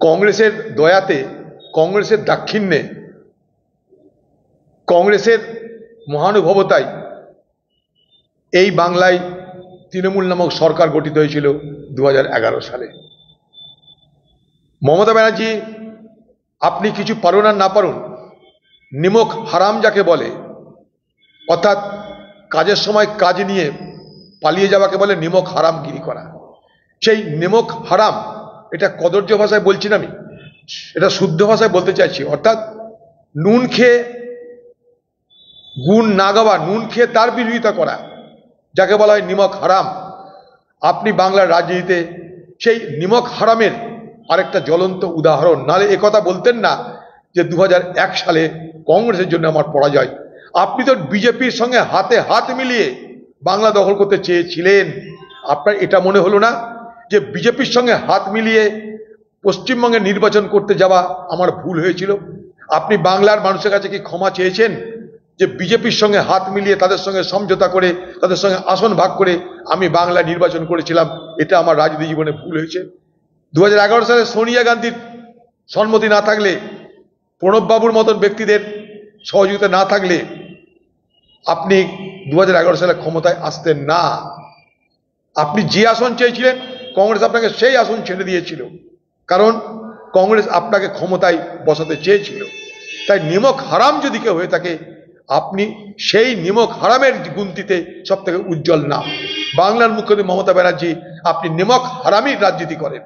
কংগ্রেসের দয়াতে, কংগ্রেসের দাক্ষিণ্যে, কংগ্রেসের মহানুভবতায় এই বাংলায় তৃণমূল নামক সরকার গঠিত হয়েছিল 2011 সালে। মমতা ব্যানার্জি, আপনি কিছু পারুন আর না পারুন, নিমক হারাম যাকে বলে, অর্থাৎ কাজের সময় কাজ নিয়ে পালিয়ে যাওয়াকে বলে নিমক হারামগিরি করা। সেই নিমক হারাম, এটা কদর্য ভাষায় বলছি না আমি, এটা শুদ্ধ ভাষায় বলতে চাইছি। অর্থাৎ নুন খেয়ে গুণ না গাওয়া, নুন খেয়ে তার বিরোধিতা করা, যাকে বলা হয় নিমক হারাম। আপনি বাংলার রাজনীতিতে সেই নিমক হারামের আরেকটা জ্বলন্ত উদাহরণ। নালে একথা বলতেন না যে 2001 সালে কংগ্রেসের জন্য আমার পরাজয়। আপনি তো বিজেপির সঙ্গে হাতে হাত মিলিয়ে বাংলা দখল করতে চেয়েছিলেন। আপনার এটা মনে হলো না যে বিজেপির সঙ্গে হাত মিলিয়ে পশ্চিমবঙ্গে নির্বাচন করতে যাওয়া আমার ভুল হয়েছিল? আপনি বাংলার মানুষের কাছে কি ক্ষমা চেয়েছেন যে বিজেপির সঙ্গে হাত মিলিয়ে তাদের সঙ্গে সমঝোতা করে, তাদের সঙ্গে আসন ভাগ করে আমি বাংলা নির্বাচন করেছিলাম, এটা আমার রাজনীতি জীবনে ভুল হয়েছে? 2011 সালে সোনিয়া গান্ধীর সম্মতি না থাকলে, প্রণববাবুর মতন ব্যক্তিদের সহযোগিতা না থাকলে আপনি 2011 সালে ক্ষমতায় আসতেন না। আপনি যে আসন চেয়েছিলেন, কংগ্রেস আপনাকে সেই আসন ছেড়ে দিয়েছিল, কারণ কংগ্রেস আপনাকে ক্ষমতায় বসাতে চেয়েছিল। তাই নিমক হারাম যদি কেউ হয়ে থাকে, আপনি সেই নিমক হারামের গুনতিতে সব থেকে উজ্জ্বল নাম। বাংলার মুখ্যমন্ত্রী মমতা ব্যানার্জি, আপনি নিমক হারামির রাজনীতি করেন।